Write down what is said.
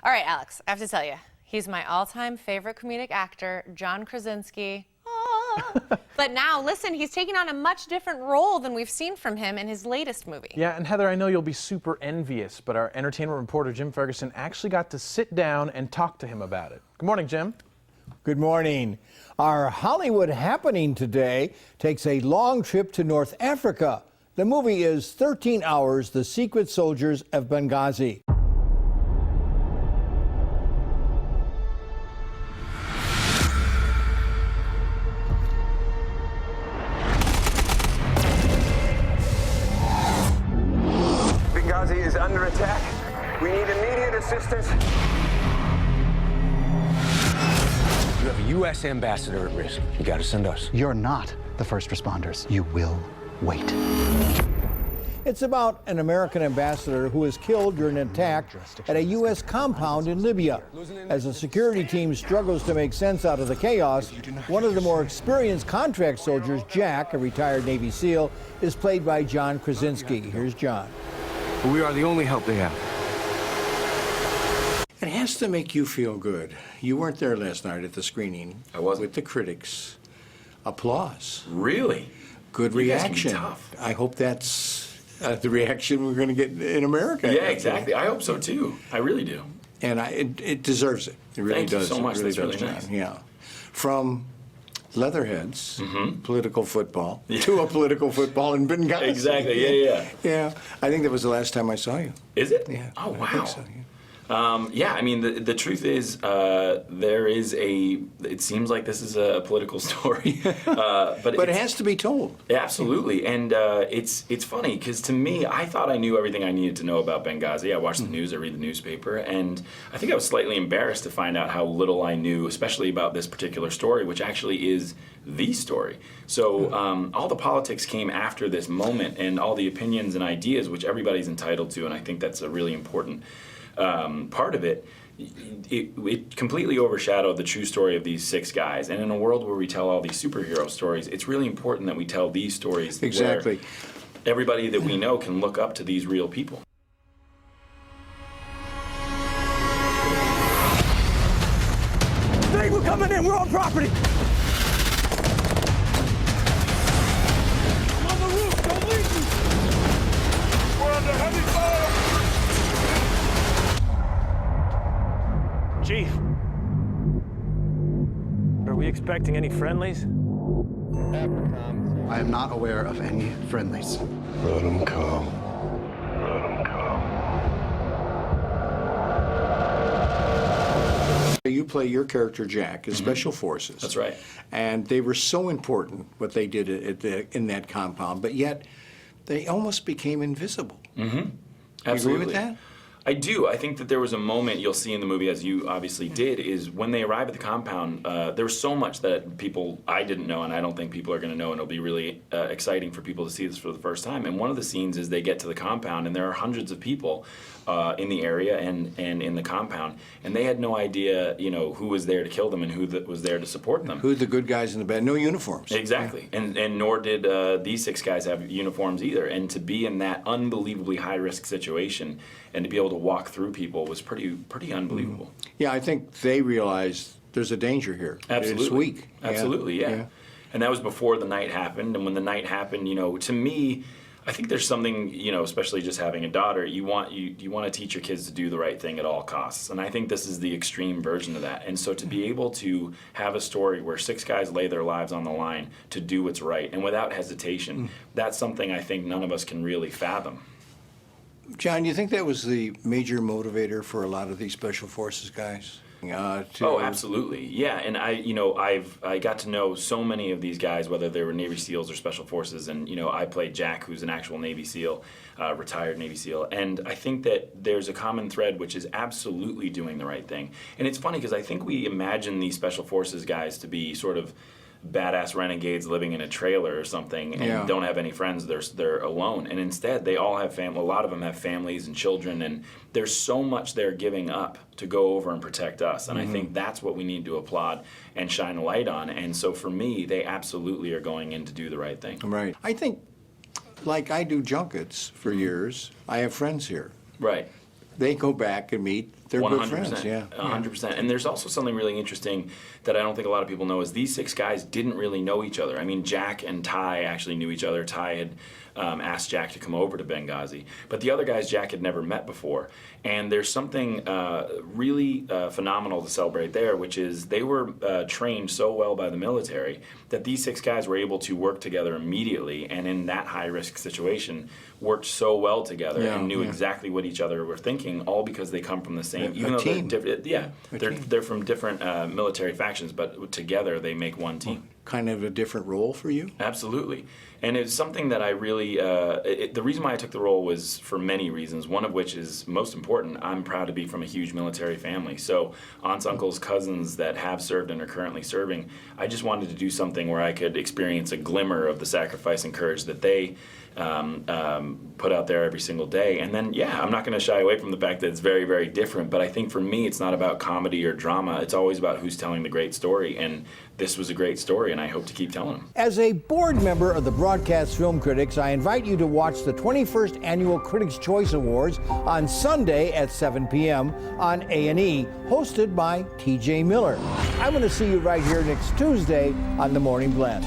All right, Alex, I have to tell you, he's my all-time favorite comedic actor, John Krasinski. But now, listen, he's taking on a much different role than we've seen from him in his latest movie. Yeah, and Heather, I know you'll be super envious, but our entertainment reporter, Jim Ferguson, actually got to sit down and talk to him about it. Good morning, Jim. Good morning. Our Hollywood happening today takes a long trip to North Africa. The movie is 13 hours, The Secret Soldiers of Benghazi. Benghazi is under attack. We need immediate assistance. You have a U.S. ambassador at risk. You gotta send us. You're not the first responders. You will wait. It's about an American ambassador who was killed during an attack at a U.S. compound in Libya. As the security team struggles to make sense out of the chaos, one of the more experienced contract soldiers, Jack, a retired Navy SEAL, is played by John Krasinski. Here's John. We are the only help they have. It has to make you feel good. You weren't there last night at the screening. I wasn't. With the critics. Applause. Really? Good You guys can be reaction. tough. I hope that's the reaction we're going to get in America. Yeah, exactly. I hope so too. I really do. And it deserves it. It really Thank you does. so much. It really That's does, really John. nice. Yeah. From Leatherheads, political football, Yeah. to a political football in Benghazi. Exactly. Yeah. Yeah. I think that was the last time I saw you. Is it? Yeah. Oh, wow. I think so, yeah. Yeah, I mean, the truth is, there is it seems like this is a political story. But it has to be told. Absolutely. And it's funny, because to me, I thought I knew everything I needed to know about Benghazi. I watched the news, I read the newspaper, and I think I was slightly embarrassed to find out how little I knew, especially about this particular story, which actually is the story. So all the politics came after this moment, and all the opinions and ideas, which everybody's entitled to, and I think that's a really important part of it. It completely overshadowed the true story of these 6 guys. And in a world where we tell all these superhero stories, it's really important that we tell these stories Exactly. where everybody that we know can look up to these real people. Hey, we're coming in. We're on property. I'm on the roof. Don't leave me. We're under heavy fire. Chief, are we expecting any friendlies? I am not aware of any friendlies. Let them come. Let them come. You play your character, Jack, as Special Forces. That's right. And they were so important, what they did in that compound, but yet they almost became invisible. Absolutely. You agree with that? I do. I think that there was a moment you'll see in the movie, as you obviously did, is when they arrive at the compound, there was so much that I didn't know, and I don't think people are going to know, and it'll be really exciting for people to see this for the first time. And one of the scenes is they get to the compound, and there are hundreds of people in the area and in the compound, and they had no idea, who was there to kill them and who was there to support them. Who the good guys in the bad? No uniforms. Exactly, and nor did these 6 guys have uniforms either. And to be in that unbelievably high-risk situation and to be able to walk through people was pretty unbelievable. Yeah, I think they realized there's a danger here. Absolutely. It's weak. Absolutely, yeah. And that was before the night happened. And when the night happened, to me, I think there's something, especially just having a daughter, you want to teach your kids to do the right thing at all costs. And I think this is the extreme version of that. And so to be able to have a story where 6 guys lay their lives on the line to do what's right and without hesitation, that's something I think none of us can really fathom. John, you think that was the major motivator for a lot of these Special Forces guys? Oh, absolutely. Yeah, and I got to know so many of these guys, whether they were Navy SEALs or Special Forces, and I played Jack, who's an actual Navy SEAL, retired Navy SEAL, and I think that there's a common thread, which is absolutely doing the right thing. And it's funny because I think we imagine these Special Forces guys to be sort of badass renegades living in a trailer or something and don't have any friends. They're alone, and instead they all have a lot of them have families and children, and there's so much they're giving up to go over and protect us. And I think that's what we need to applaud and shine a light on. And so for me, they absolutely are going in to do the right thing. Right. I think, like I do junkets for years, I have friends here. Right. They go back and meet They're good friends, yeah. 100%. And there's also something really interesting that I don't think a lot of people know is these 6 guys didn't really know each other. I mean, Jack and Ty actually knew each other. Ty had asked Jack to come over to Benghazi. But the other guys Jack had never met before. And there's something really phenomenal to celebrate there, which is they were trained so well by the military that these 6 guys were able to work together immediately, and in that high-risk situation worked so well together and knew exactly what each other were thinking, all because they come from the same, even though they're different. They're from different military factions, but together they make one team. Kind of a different role for you? Absolutely. And it's something that I really, the reason why I took the role was for many reasons, one of which is most important. I'm proud to be from a huge military family. So aunts, uncles, cousins that have served and are currently serving, I just wanted to do something where I could experience a glimmer of the sacrifice and courage that they put out there every single day. And then, I'm not going to shy away from the fact that it's very, very different, but I think for me it's not about comedy or drama. It's always about who's telling the great story, and this was a great story, and I hope to keep telling them. As a board member of the Broadcast Film Critics, I invite you to watch the 21st Annual Critics' Choice Awards on Sunday at 7 p.m. on A&E, hosted by T.J. Miller. I'm going to see you right here next Tuesday on The Morning Blend.